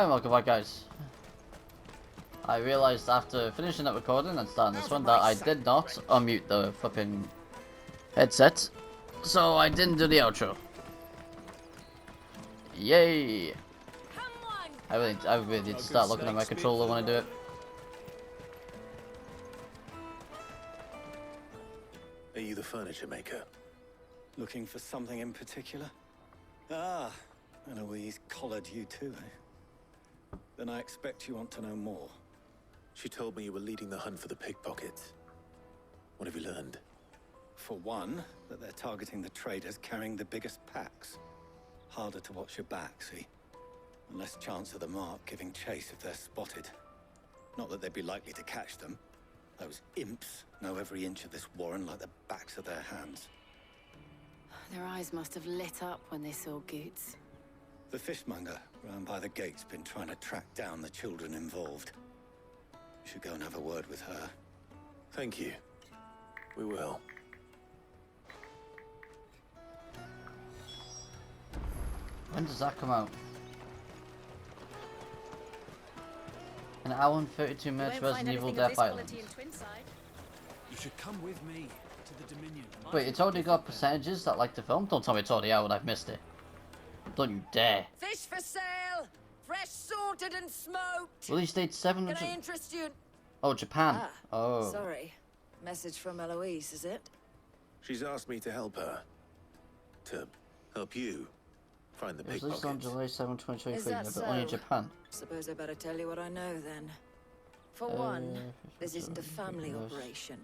Hello and welcome back, guys. I realised after finishing that recording and starting this one that I did not unmute the flipping headset, so I didn't do the outro. Yay! I really need to start looking at my controller when I do it. Are you the furniture maker? Looking for something in particular? Ah, Eloise collared you too, eh? Then I expect you want to know more. She told me you were leading the hunt for the pickpockets. What have you learned? For one, that they're targeting the traders carrying the biggest packs. Harder to watch your back, see? And less chance of the mark giving chase if they're spotted. Not that they'd be likely to catch them. Those imps know every inch of this warren like the backs of their hands. Their eyes must have lit up when they saw Goots. The fishmonger round by the gate's been trying to track down the children involved. You should go and have a word with her. Thank you. We will. When does that come out? An hour and 32 minutes Resident Evil Death Island. You should come with me to the Dominion. Wait, it's already got percentages that like the film? Don't tell me it's already out and I've missed it. Don't you dare. Fish for sale! Fresh sorted and smoked! Release date 700... Can I interest you in... Oh, Japan. Ah, Oh. sorry. Message from Eloise, is it? She's asked me to help her. To help you find the It was released on pickpockets. July 7, 2023, Is that but only in so? Japan. Suppose I better tell you what I know then. For one, this isn't a family operation.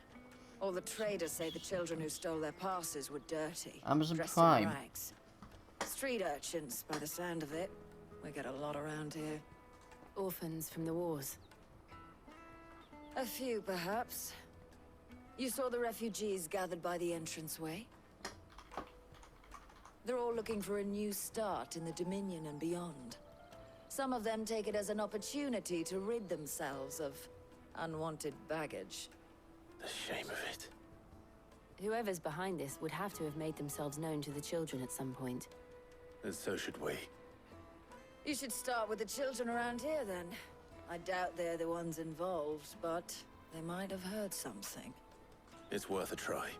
All the traders say the children who stole their passes were dirty. Amazon dressed Prime. in rags. Street urchins, by the sound of it. We get a lot around here. Orphans from the wars. A few, perhaps. You saw the refugees gathered by the entranceway? They're all looking for a new start in the Dominion and beyond. Some of them take it as an opportunity to rid themselves of unwanted baggage. The shame of it. Whoever's behind this would have to have made themselves known to the children at some point. And so should we. You should start with the children around here, then. I doubt they're the ones involved, but they might have heard something. It's worth a try.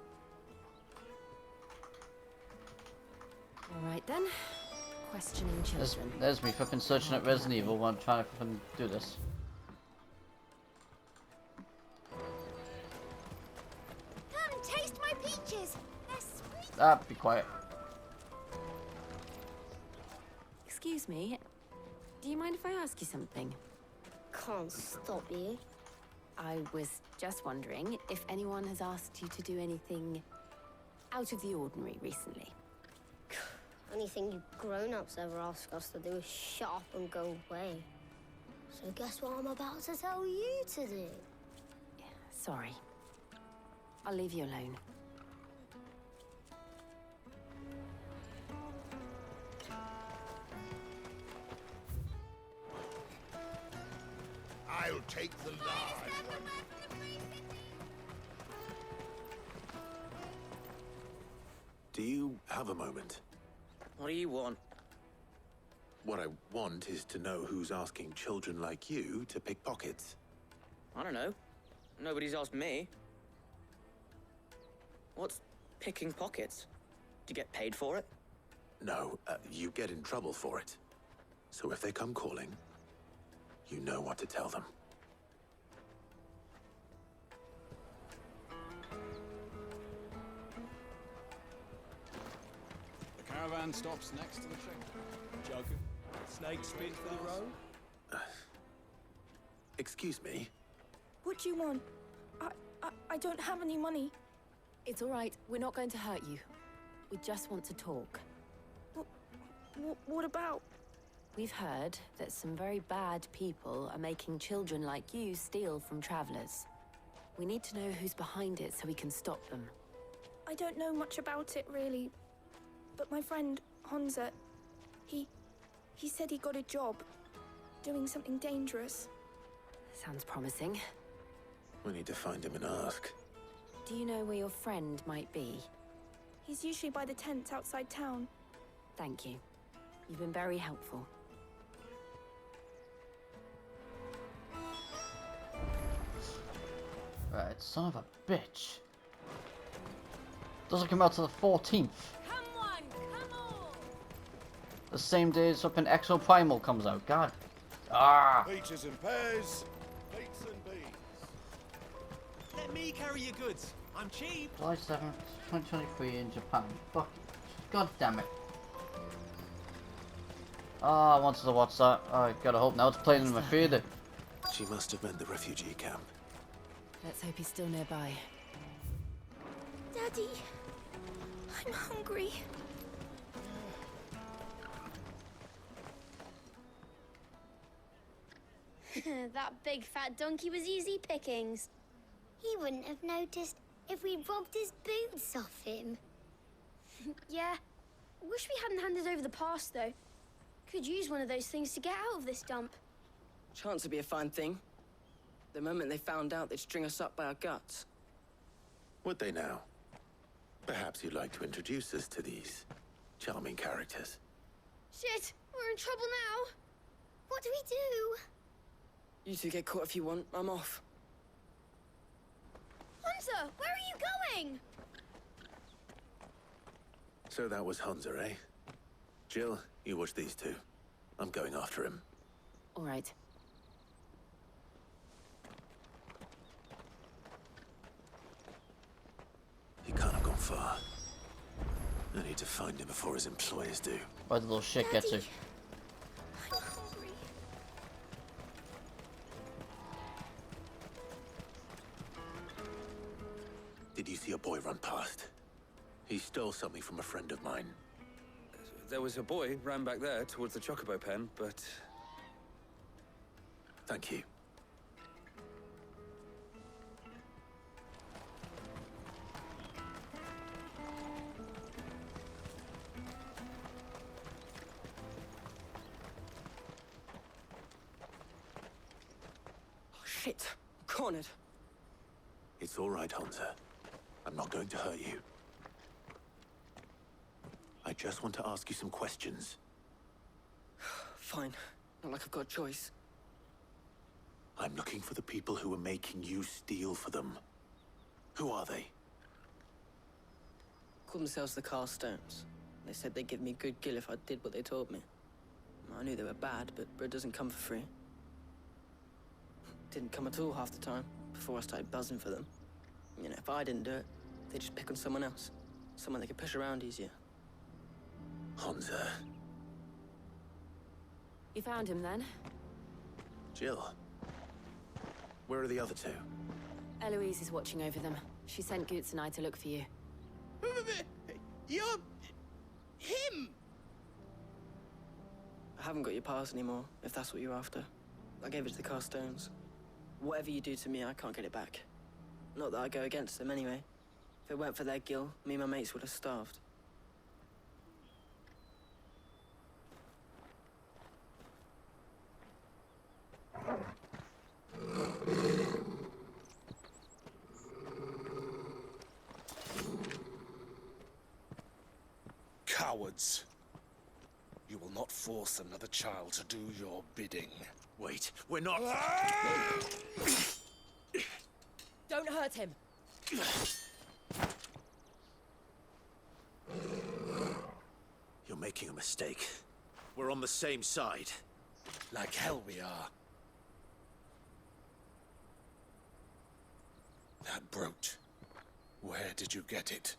All right then. Questioning children. There's me flipping searching at Resident Evil while I'm trying to flipping do this. Come taste my peaches. They're sweet. Ah, be quiet. Excuse me. Do you mind if I ask you something? Can't stop you. I was just wondering if anyone has asked you to do anything out of the ordinary recently. Anything you grown-ups ever ask us to do is shut up and go away. So guess what I'm about to tell you to do? Sorry. I'll leave you alone. I'll take the large one. Do you have a moment? What do you want? What I want is to know who's asking children like you to pick pockets. I don't know. Nobody's asked me. What's picking pockets? Do you get paid for it? No, you get in trouble for it. So if they come calling, you know what to tell them. The caravan stops next to the train. Jug. Snake spit for the road. Excuse me? What do you want? I don't have any money. It's all right. We're not going to hurt you. We just want to talk. What about? We've heard that some very bad people are making children like you steal from travelers. We need to know who's behind it so we can stop them. I don't know much about it, really. But my friend, Honza, he said he got a job doing something dangerous. Sounds promising. We need to find him and ask. Do you know where your friend might be? He's usually by the tents outside town. Thank you. You've been very helpful. Right, son of a bitch. Doesn't come out till the 14th. Come on, come on! The same day as flipping Exo Primal comes out. God. Ah! Peaches and pears, beets and beans. Let me carry your goods. I'm cheap. July 7th, 2023 in Japan. Fuck it. God damn it. Ah, I wanted to watch that. I gotta hope now it's playing in my theater. She must have meant the refugee camp. Let's hope he's still nearby. Daddy, I'm hungry. That big fat donkey was easy pickings. He wouldn't have noticed if we robbed his boots off him. Yeah. Wish we hadn't handed over the pass, though. Could use one of those things to get out of this dump. Chance would be a fine thing. The moment they found out, they'd string us up by our guts. Would they now? Perhaps you'd like to introduce us to these charming characters. Shit, we're in trouble now. What do we do? You two get caught if you want. I'm off. Hunter, where are you going? So that was Hunter, eh? Jill, you watch these two. I'm going after him. All right. He can't have gone far. I need to find him before his employers do. Where the little shit gets you. I'm hungry. Did you see a boy run past? He stole something from a friend of mine. There was a boy ran back there towards the Chocobo pen, but... Thank you. Oh, shit. I'm cornered. It's all right, Hunter. I'm not going to hurt you. I just want to ask you some questions. Fine. Not like I've got a choice. I'm looking for the people who are making you steal for them. Who are they? Called themselves the Carstones. They said they'd give me good gill if I did what they told me. I knew they were bad, but bread doesn't come for free. Didn't come at all half the time, before I started buzzing for them. You know, if I didn't do it, they'd just pick on someone else. Someone they could push around easier. Hunter. You found him then? Jill. Where are the other two? Eloise is watching over them. She sent Goots and I to look for you. You're... him! I haven't got your pass anymore, if that's what you're after. I gave it to the Carstones. Whatever you do to me, I can't get it back. Not that I go against them anyway. If it weren't for their gill, me and my mates would have starved. Cowards. You will not force another child to do your bidding. Wait, we're not... Don't hurt him! You're making a mistake. We're on the same side. Like hell we are. That brooch. Where did you get it?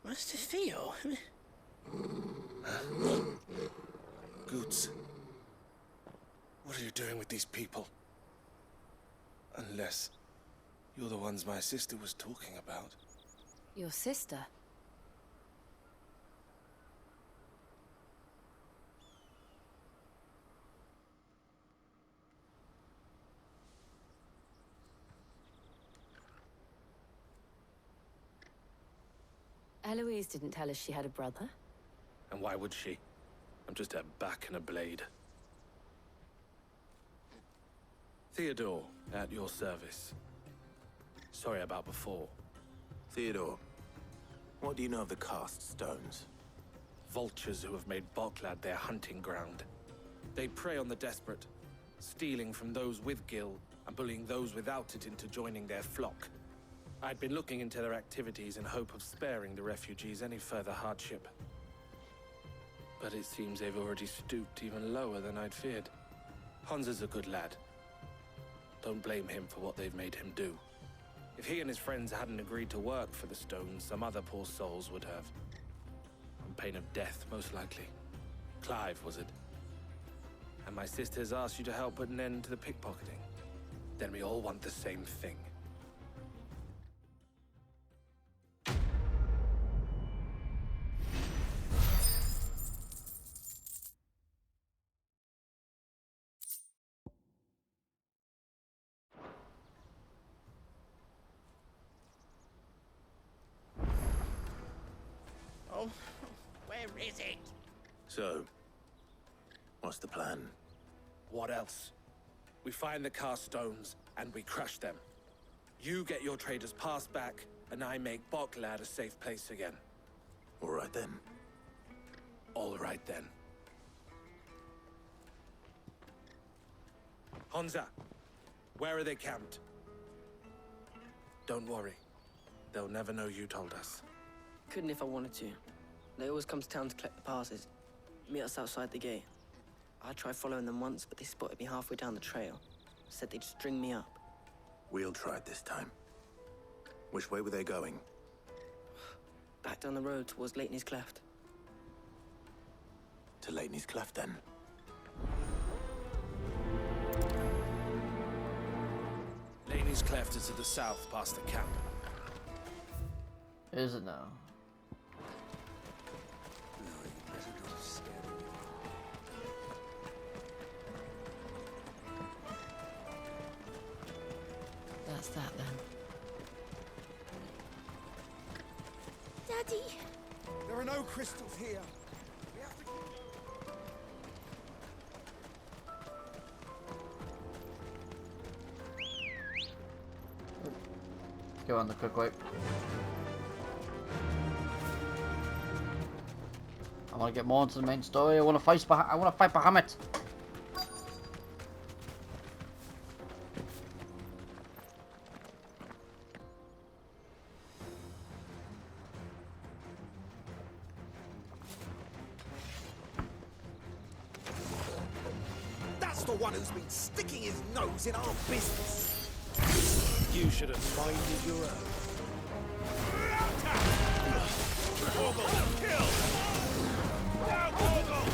Master Theo? Goots. What are you doing with these people? Unless you're the ones my sister was talking about. Your sister? Eloise didn't tell us she had a brother. And why would she? I'm just her back and a blade. Theodore, at your service. Sorry about before. Theodore, what do you know of the Cast Stones? Vultures who have made Boklad their hunting ground. They prey on the desperate, stealing from those with Gil and bullying those without it into joining their flock. I'd been looking into their activities in hope of sparing the refugees any further hardship. But it seems they've already stooped even lower than I'd feared. Hansa's a good lad. Don't blame him for what they've made him do. If he and his friends hadn't agreed to work for the stones, some other poor souls would have. On pain of death, most likely. Clive, was it? And my sisters asked you to help put an end to the pickpocketing. Then we all want the same thing. Oh, where is it? So, what's the plan? What else? We find the cast stones, and we crush them. You get your trader's pass back, and I make Boklad a safe place again. All right then. All right then. Hansa, where are they camped? Don't worry. They'll never know you told us. Couldn't if I wanted to. They always come to town to collect the passes. Meet us outside the gate. I tried following them once, but they spotted me halfway down the trail. Said they'd string me up. We'll try it this time. Which way were they going? Back down the road towards Leitney's Cleft. To Leitney's Cleft, then. Laney's Cleft is to the south, past the camp. Is it now? That's that then. Daddy! There are no crystals here. We have to... Go on the quick wipe. I want to get more into the main story. I want to fight Bahamut. That's the one who's been sticking his nose in our business. You should have minded your own. Kill! Down, Orgel!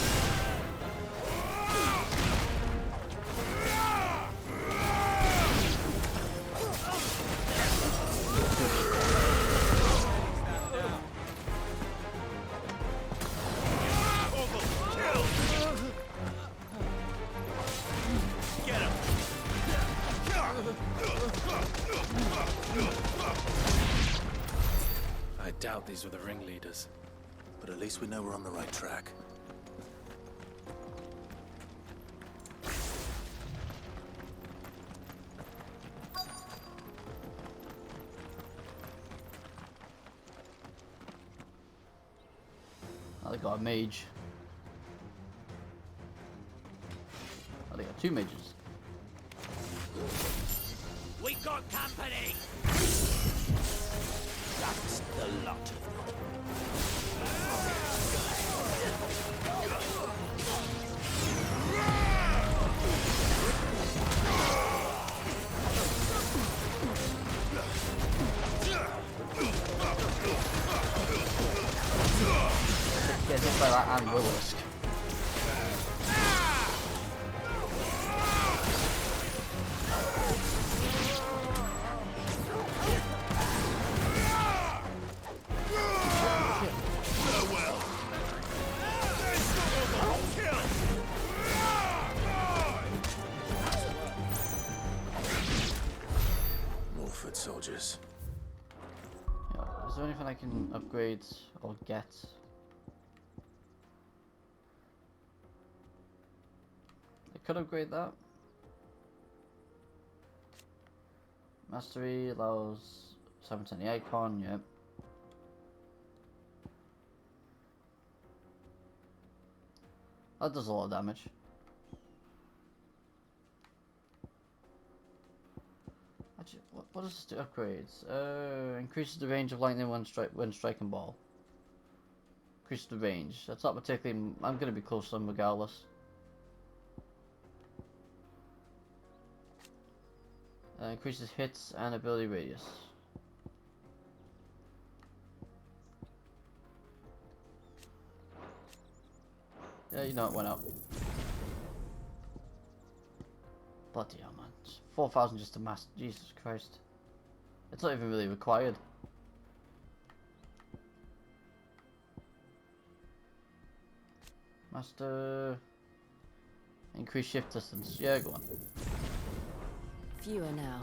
I doubt these were the ringleaders. But at least we know we're on the right track. Oh, they got a mage. Oh, they got two mages. We got company! That's the lot of them. Get hit by that and Willisk. More foot soldiers. Yeah, is there anything I can upgrade or get? I could upgrade that. Mastery allows 720 icon, yep. That does a lot of damage. What does this do? Upgrades. Increases the range of lightning when striking ball. Increases the range. That's not particularly. I'm gonna be close to them regardless. Increases hits and ability radius. Yeah, you know it went up. Bloody hell, man. 4,000 just to master. Jesus Christ. It's not even really required. Master. Increase shift distance. Yeah, go on. Fewer now.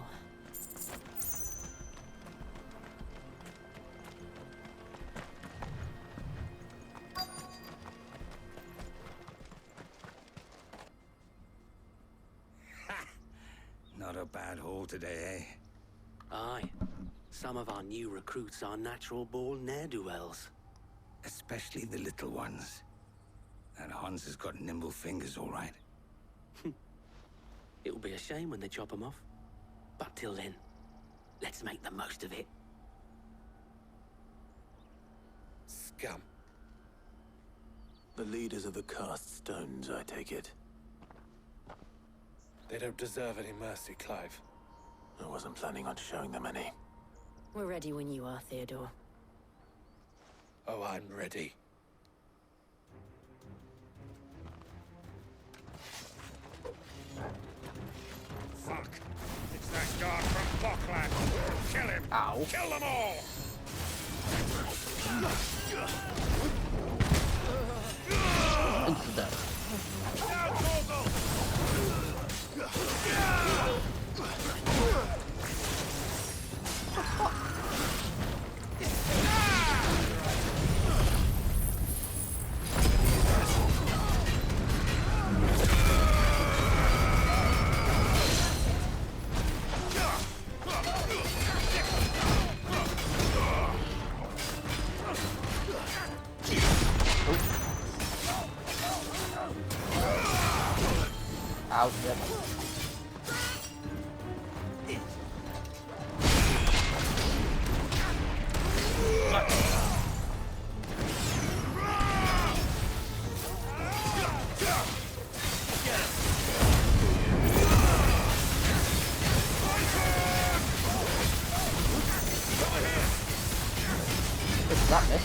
Not a bad haul today, eh? Aye. Some of our new recruits are natural-born ne'er-do-wells. Especially the little ones. That Hans has got nimble fingers, all right. It'll be a shame when they chop them off. But till then, let's make the most of it. Scum. The leaders of the cast stones, I take it. They don't deserve any mercy, Clive. I wasn't planning on showing them any. We're ready when you are, Theodore. Oh, I'm ready. Fuck! It's that guard from Falkland! Kill him! Ow. Kill them all! Infidel. Out, yep. What's that miss?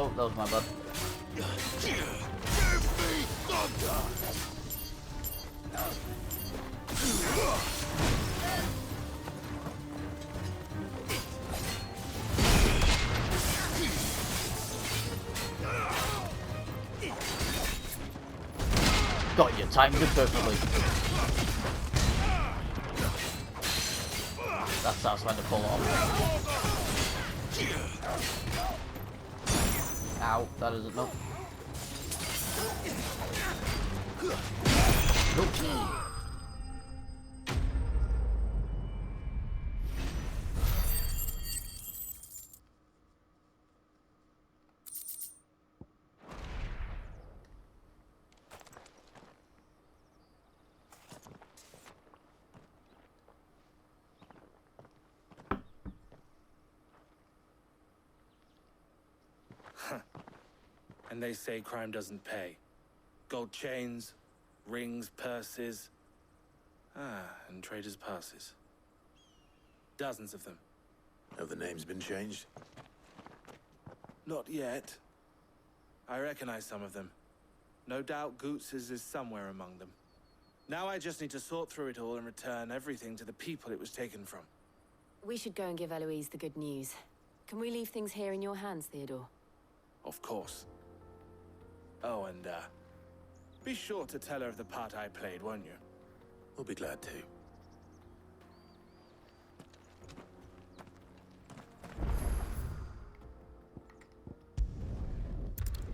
Oh, that was my bad. Got you, timed it perfectly. That's how I was trying to pull it off. Ow, that isn't enough. Nope. And they say crime doesn't pay. Gold chains, rings, purses. And traders' passes. Dozens of them. Have the names been changed? Not yet. I recognize some of them. No doubt Goots's is somewhere among them. Now I just need to sort through it all and return everything to the people it was taken from. We should go and give Eloise the good news. Can we leave things here in your hands, Theodore? Of course. Oh, and, Be sure to tell her of the part I played, won't you? We'll be glad to.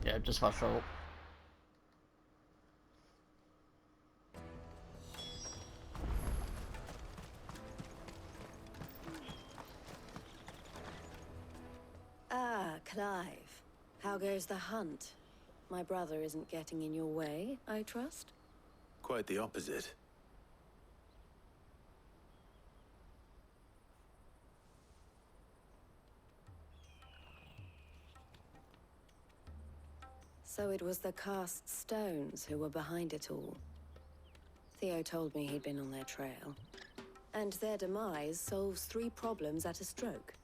Yeah, just fast travel. Ah, Clive. How goes the hunt? My brother isn't getting in your way, I trust? Quite the opposite. So it was the cast stones who were behind it all. Theo told me he'd been on their trail. And their demise solves 3 problems at a stroke.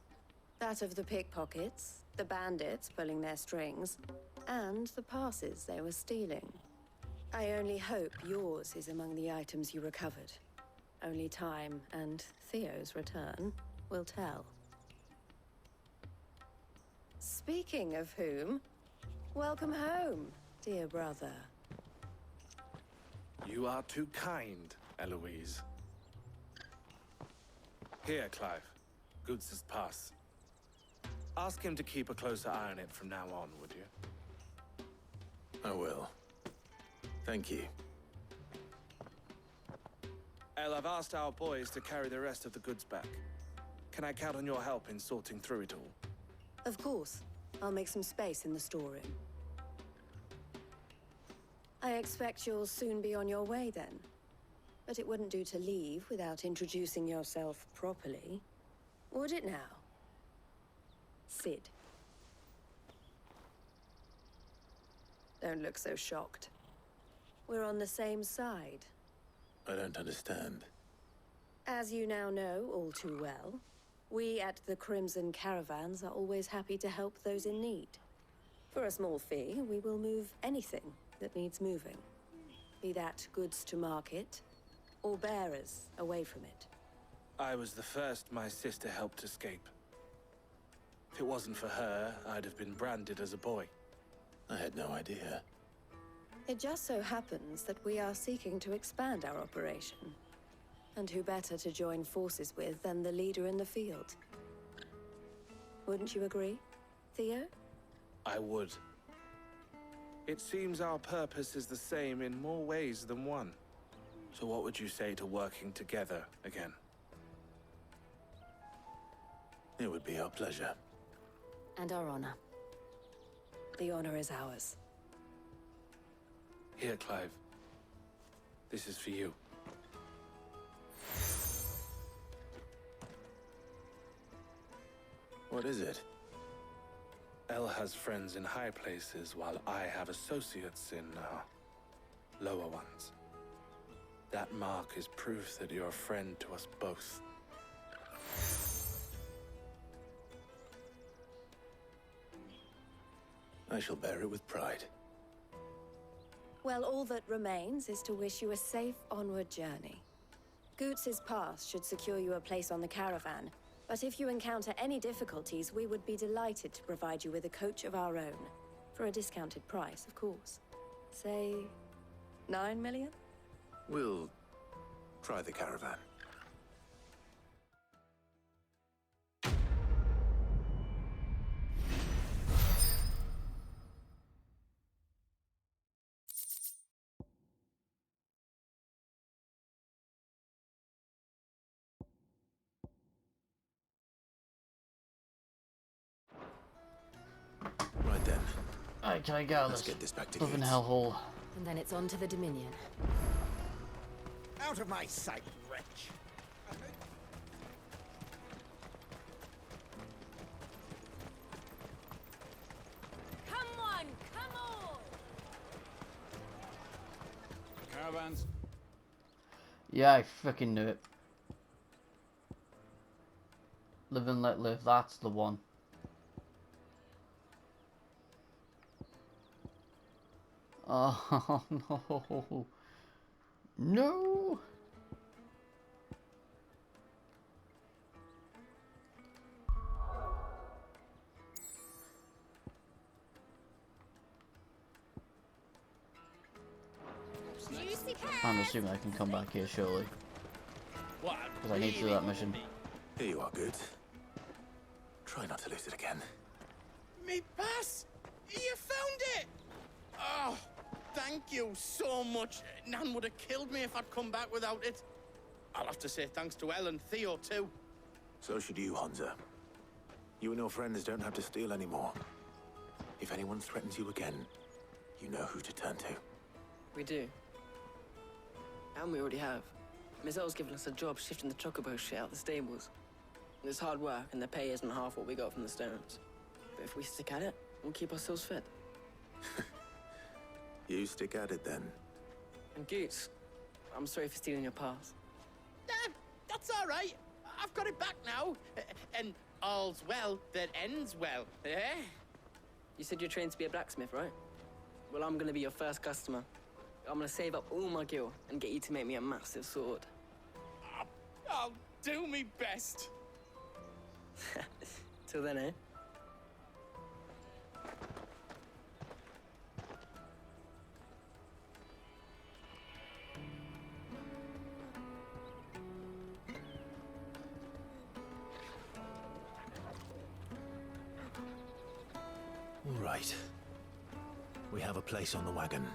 That of the pickpockets, the bandits pulling their strings, and the passes they were stealing. I only hope yours is among the items you recovered. Only time and Theo's return will tell. Speaking of whom, welcome home, dear brother. You are too kind, Eloise. Here, Clive. Goods' pass. Ask him to keep a closer eye on it from now on, would you? I will. Thank you. El, I've asked our boys to carry the rest of the goods back. Can I count on your help in sorting through it all? Of course. I'll make some space in the storeroom. I expect you'll soon be on your way then. But it wouldn't do to leave without introducing yourself properly. Would it now? Sid. Don't look so shocked. We're on the same side. I don't understand. As you now know all too well, we at the Crimson Caravans are always happy to help those in need. For a small fee, we will move anything that needs moving. Be that goods to market, or bearers away from it. I was the first my sister helped escape. If it wasn't for her, I'd have been branded as a boy. I had no idea. It just so happens that we are seeking to expand our operation. And who better to join forces with than the leader in the field? Wouldn't you agree, Theo? I would. It seems our purpose is the same in more ways than one. So what would you say to working together again? It would be our pleasure. And our honor. The honor is ours. Here, Clive. This is for you. What is it? El has friends in high places, while I have associates in, lower ones. That mark is proof that you're a friend to us both. I shall bear it with pride. Well, all that remains is to wish you a safe onward journey. Goots' pass should secure you a place on the caravan, but if you encounter any difficulties, we would be delighted to provide you with a coach of our own. For a discounted price, of course. Say, 9 million? We'll try the caravan. Right then. Alright, can I go? Let's get this back to Living Goots. hellhole. And then it's on to the Dominion. Out of my sight, wretch! Come on, come on! Caravans. Yeah, I freaking knew it. Live and let live, that's the one. Oh no. No. Juicy I'm pears. assuming I can come back here surely. What? Because I need to do that mission. Here you are, Good. Try not to lose it again. Me pass! You found it! Oh, thank you so much. Nan would have killed me if I'd come back without it. I'll have to say thanks to Elle and Theo, too. So should you, Hansa. You and your friends don't have to steal anymore. If anyone threatens you again, you know who to turn to. We do. And we already have. Miss L's given us a job shifting the chocobo shit out the stables. It's hard work, and the pay isn't half what we got from the stones. But if we stick at it, we'll keep ourselves fed. You stick at it, then. And Goots, I'm sorry for stealing your pass. That's all right. I've got it back now. And all's well that ends well, eh? You said you're trained to be a blacksmith, right? Well, I'm gonna be your first customer. I'm gonna save up all my gil and get you to make me a massive sword. I'll do me best. Till then, eh? All right. We have a place on the wagon.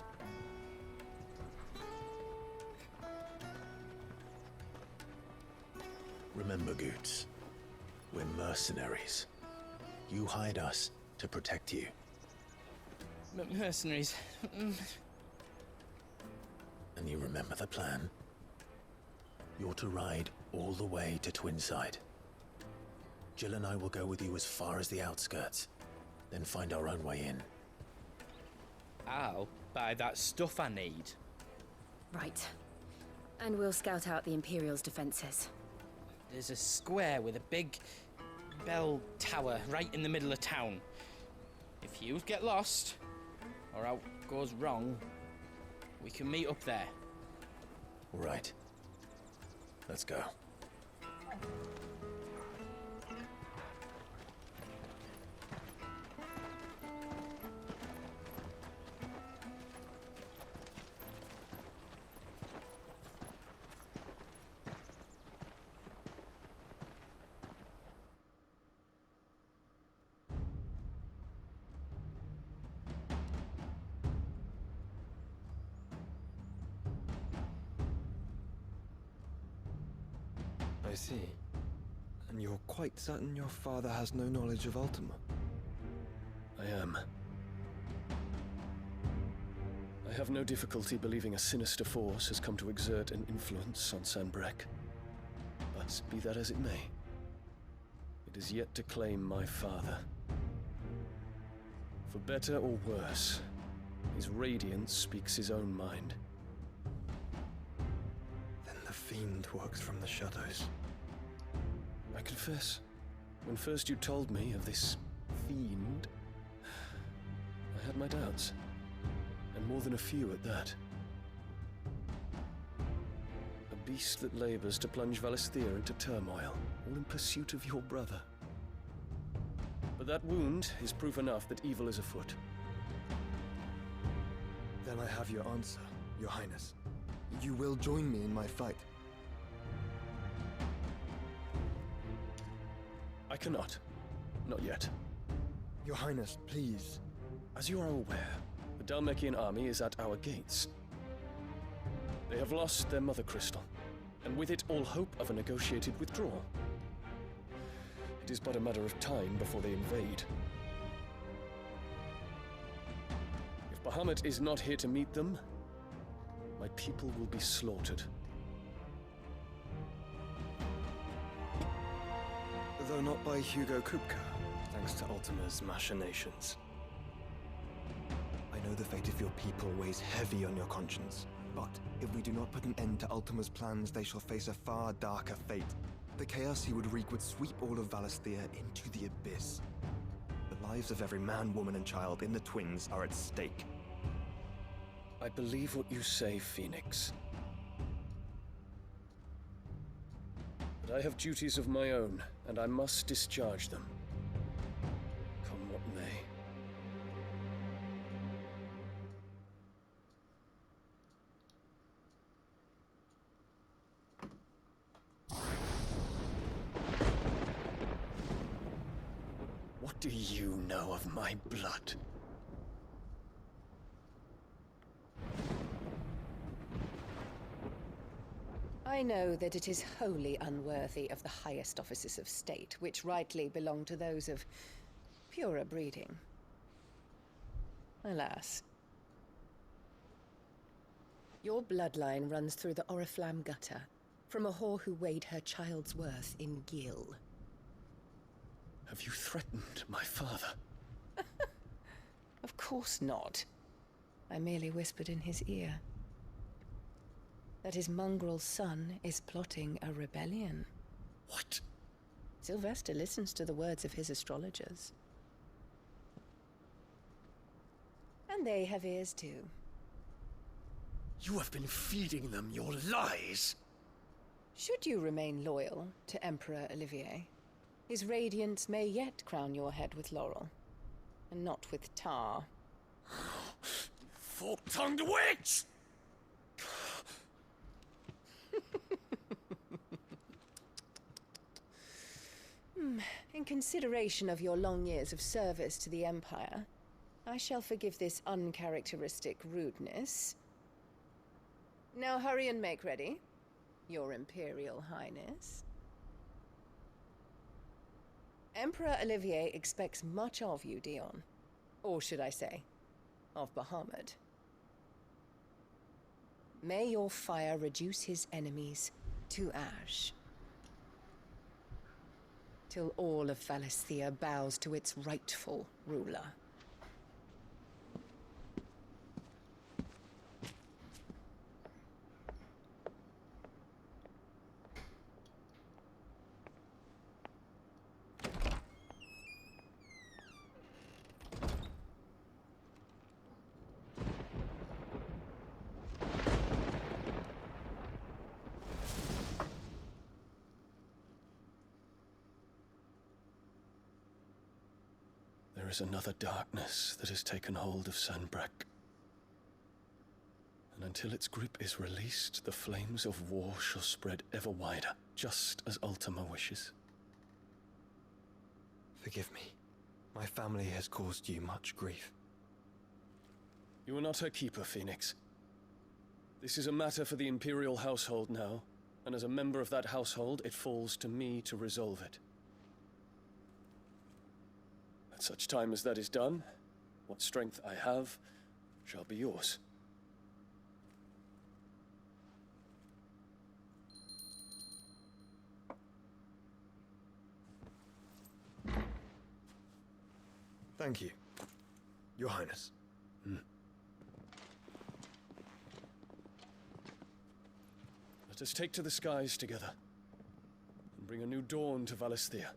Remember, Goots, we're mercenaries. You hired us to protect you. Mercenaries. And you remember the plan? You're to ride all the way to Twinside. Jill and I will go with you as far as the outskirts, then find our own way in. I'll buy that stuff I need. Right. And we'll scout out the Imperial's defenses. There's a square with a big bell tower right in the middle of town. If you get lost, or out goes wrong, we can meet up there. All right. Let's go. I see. And you're quite certain your father has no knowledge of Ultima? I am. I have no difficulty believing a sinister force has come to exert an influence on Sanbreque. But be that as it may, it is yet to claim my father. For better or worse, his radiance speaks his own mind. Then the fiend works from the shadows. I confess, when first you told me of this fiend, I had my doubts, and more than a few at that. A beast that labors to plunge Valisthea into turmoil, all in pursuit of your brother. But that wound is proof enough that evil is afoot. Then I have your answer, Your Highness. You will join me in my fight. I cannot. Not yet. Your Highness, please. As you are aware, the Dhalmekian army is at our gates. They have lost their mother crystal, and with it all hope of a negotiated withdrawal. It is but a matter of time before they invade. If Bahamut is not here to meet them, my people will be slaughtered. Though not by Hugo Kupka, thanks to Ultima's machinations. I know the fate of your people weighs heavy on your conscience, but if we do not put an end to Ultima's plans, they shall face a far darker fate. The chaos he would wreak would sweep all of Valisthea into the abyss. The lives of every man, woman, and child in the Twins are at stake. I believe what you say, Phoenix. But I have duties of my own, and I must discharge them. Come what may. What do you know of my blood? I know that it is wholly unworthy of the highest offices of state, which rightly belong to those of purer breeding. Alas. Your bloodline runs through the Oriflamme gutter, from a whore who weighed her child's worth in gil. Have you threatened my father? Of course not. I merely whispered in his ear that his mongrel son is plotting a rebellion. What? Sylvester listens to the words of his astrologers. And they have ears too. You have been feeding them your lies! Should you remain loyal to Emperor Olivier, his radiance may yet crown your head with laurel, and not with tar. Fork-tongued witch! In consideration of your long years of service to the Empire, I shall forgive this uncharacteristic rudeness. Now hurry and make ready, Your Imperial Highness. Emperor Olivier expects much of you, Dion. Or should I say, of Bahamut. May your fire reduce his enemies to ash, till all of Valisthea bows to its rightful ruler. There is another darkness that has taken hold of Sanbreque. And until its grip is released, the flames of war shall spread ever wider, just as Ultima wishes. Forgive me. My family has caused you much grief. You are not her keeper, Phoenix. This is a matter for the Imperial household now, and as a member of that household, it falls to me to resolve it. At such time as that is done, what strength I have shall be yours. Thank you, Your Highness. Let us take to the skies together, and bring a new dawn to Valisthea.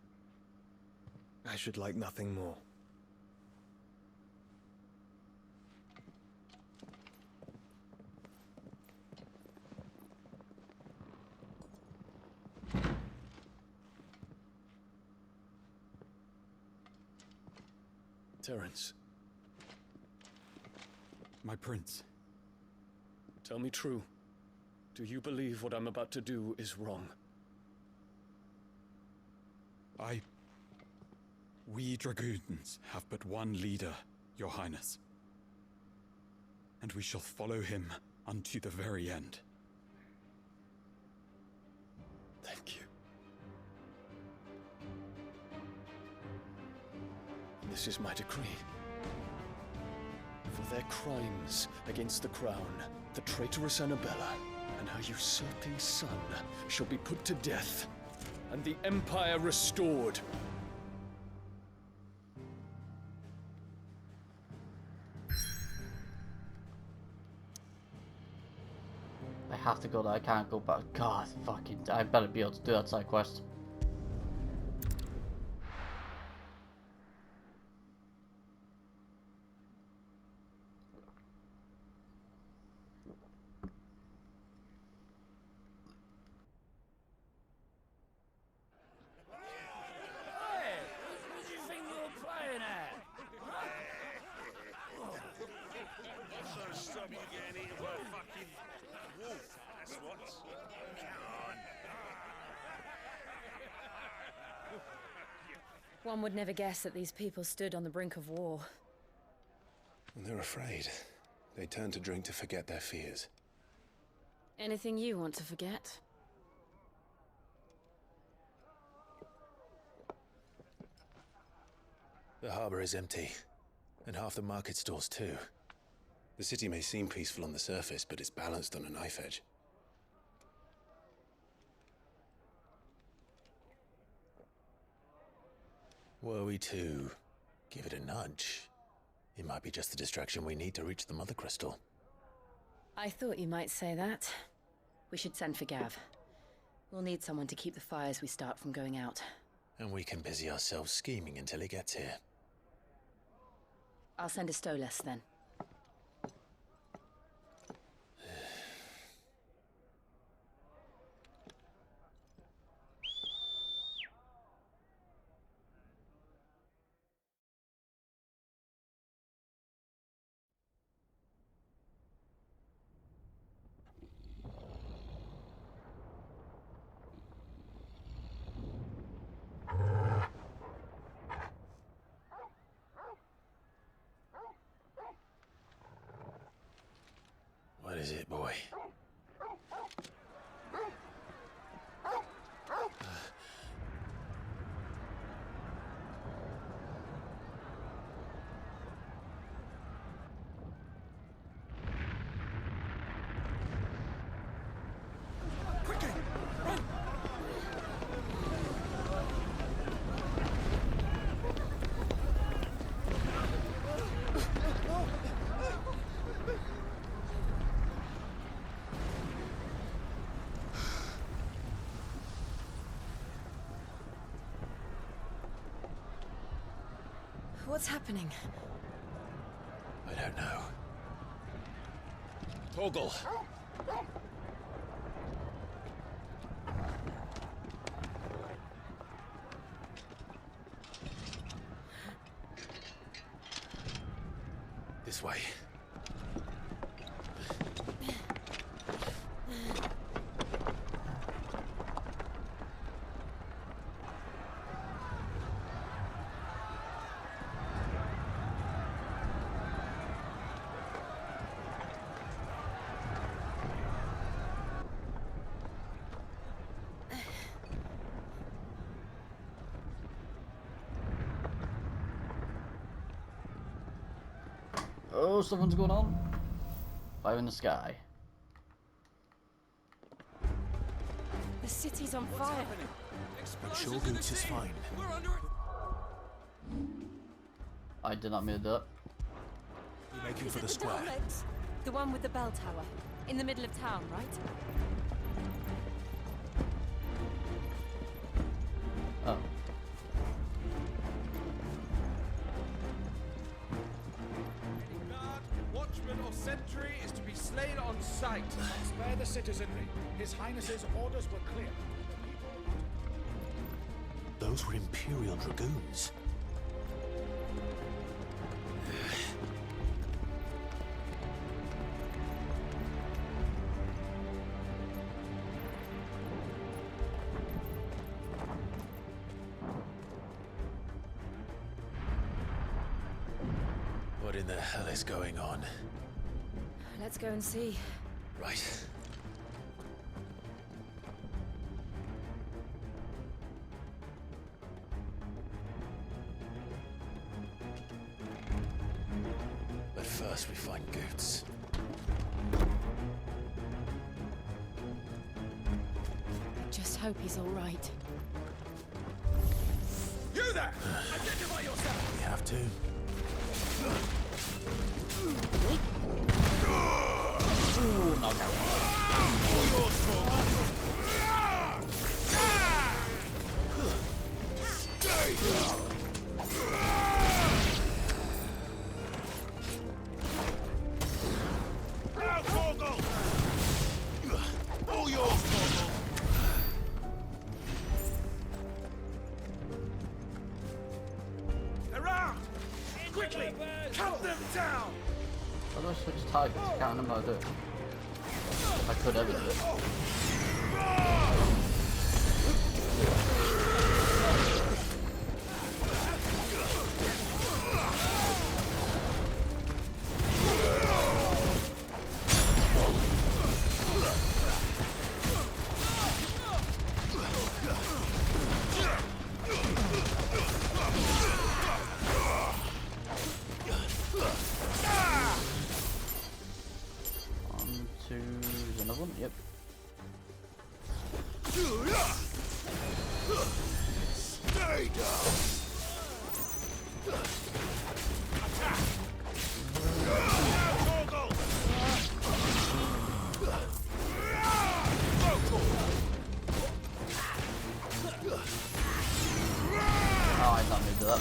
I should like nothing more. Terence. My prince. Tell me true. Do you believe what I'm about to do is wrong? We dragoons have but one leader, Your Highness. And we shall follow him unto the very end. Thank you. This is my decree. For their crimes against the crown, the traitorous Annabella and her usurping son shall be put to death, and the Empire restored. I have to go there, I can't go back. God, fucking, I better be able to do that side quest. Stop you getting eaten by a fucking wolf, that's what. Come on. One would never guess that these people stood on the brink of war. And they're afraid. They turn to drink to forget their fears. Anything you want to forget? The harbor is empty, and half the market stalls too. The city may seem peaceful on the surface, but it's balanced on a knife edge. Were we to give it a nudge, it might be just the distraction we need to reach the Mother Crystal. I thought you might say that. We should send for Gav. We'll need someone to keep the fires we start from going out. And we can busy ourselves scheming until he gets here. I'll send a Stolas then. What is it, boy? What's happening? I don't know. Torgal! This way. Oh, something's going on. Fire in the sky. The city's on fire. I'm sure Goots is fine. I did not mean that. We're making Is for it the square. Daleks? The one with the bell tower. In the middle of town, right? Oh. Watchman or sentry is to be slain on sight. Spare the citizenry. His Highness's orders were clear. Those were Imperial Dragoons. What in the hell is going on? Let's go and see. Right. But first we find Goots. Just hope he's all right. You there! Identify yourself! We have to. Ooh, knocked Now, Torgal! All yours, Torgal! Around! Quickly! Cut them down! How do I switch targets? I can't remember how to do it. If I could ever do it. Stay down. Attack. Oh, I thought maybe that.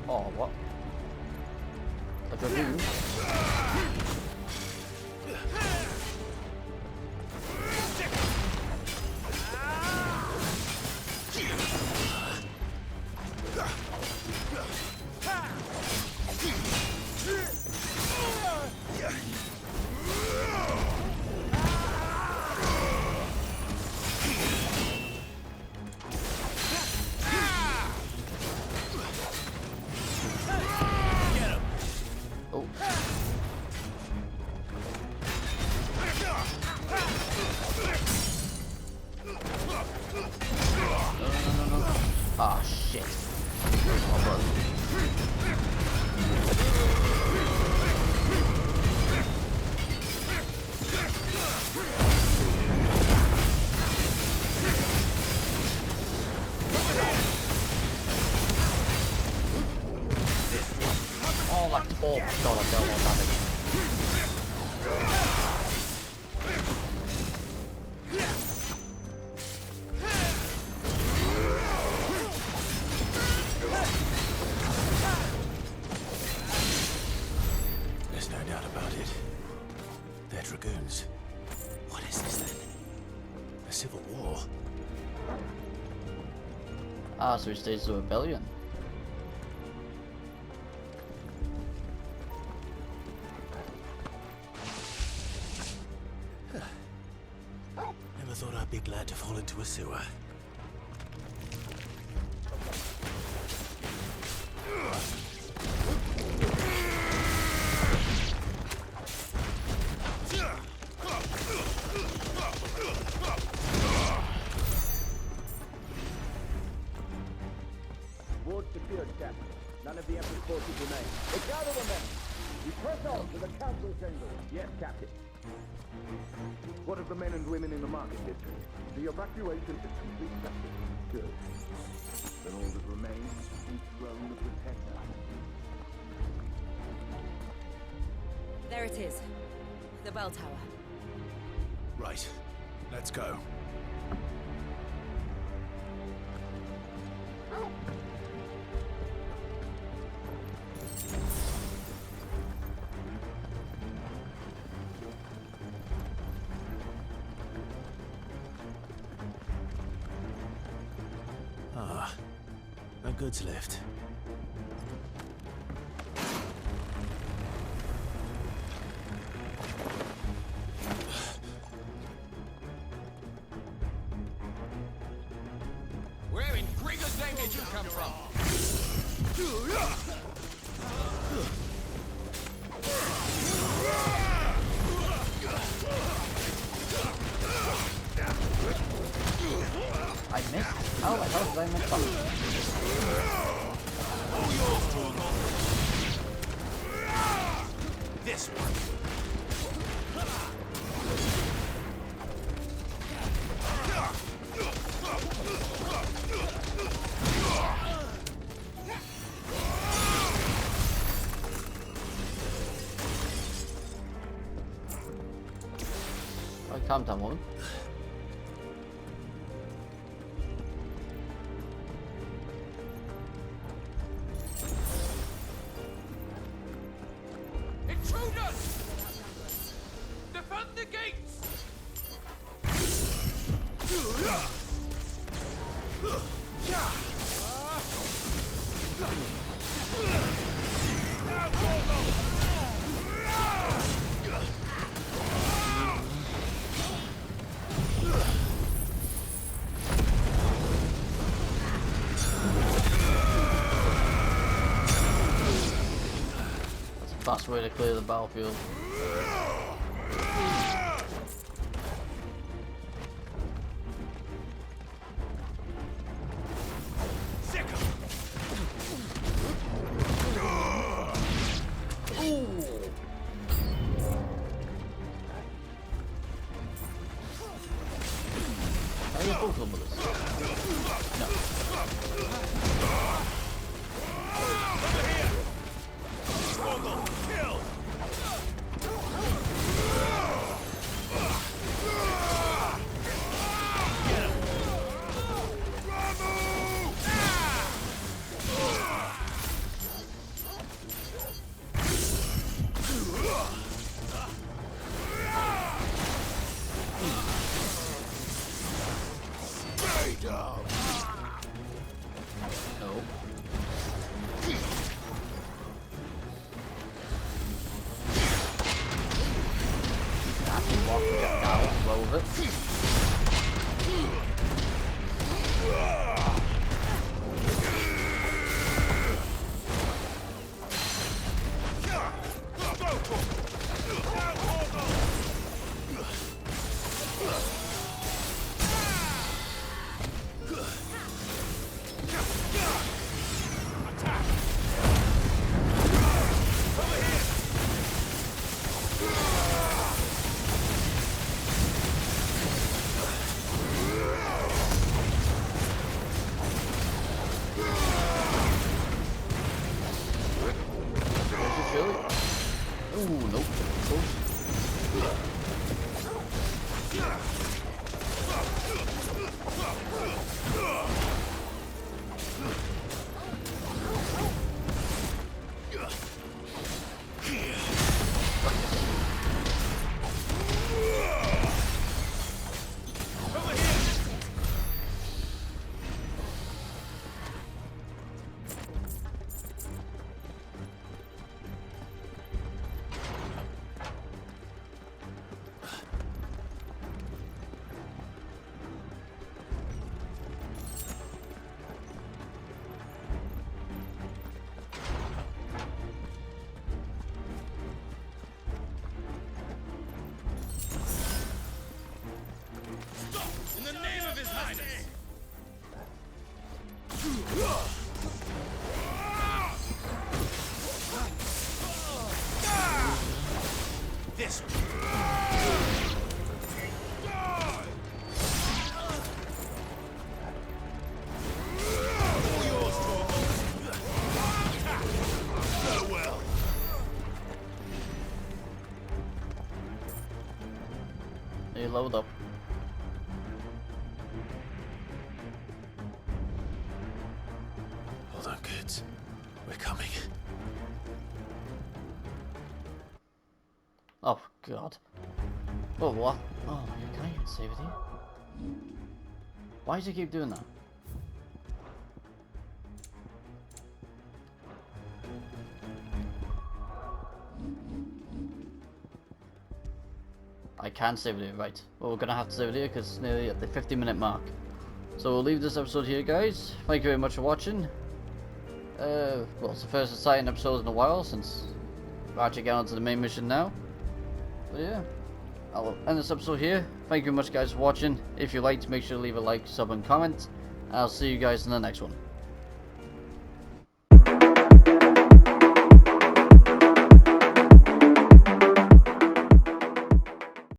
Oh, what? A dragoon? Ah, shit. Oh, brother. Oh, like, oh my god, I dealt with damage. There's no doubt about it. They're dragoons. What is this then? A civil war? Ah, so he staged the rebellion. Never thought I'd be glad to fall into a sewer. Ward secured, Captain. None of the Emperor's forces remain. But gather the men! We press on to the council chamber. Yes, Captain. What of the men and women in the market district? The evacuation is complete, Captain. Good. Then all that remains is to dethrone the Protector. There it is. The bell tower. Right. Let's go. Ah, a goods lift. Where in Grigor's name did you come from? I missed? How the hell did I miss that? This one. Oh, calm down, woman. Intruders! Defend the gates! That's a fast way to clear the battlefield. with this. No. Load up. Hold on, kids. We're coming. Oh god. Oh what? Oh, can I even save it here? Why does he keep doing that? I can save it here, right. Well, we're gonna have to save it here because it's nearly at the 50-minute mark. So we'll leave this episode here, guys. Thank you very much for watching. Well, it's the first exciting episode in a while since we're actually getting onto the main mission now. But yeah, I'll end this episode here. Thank you very much, guys, for watching. If you liked, make sure to leave a like, sub, and comment. And I'll see you guys in the next one.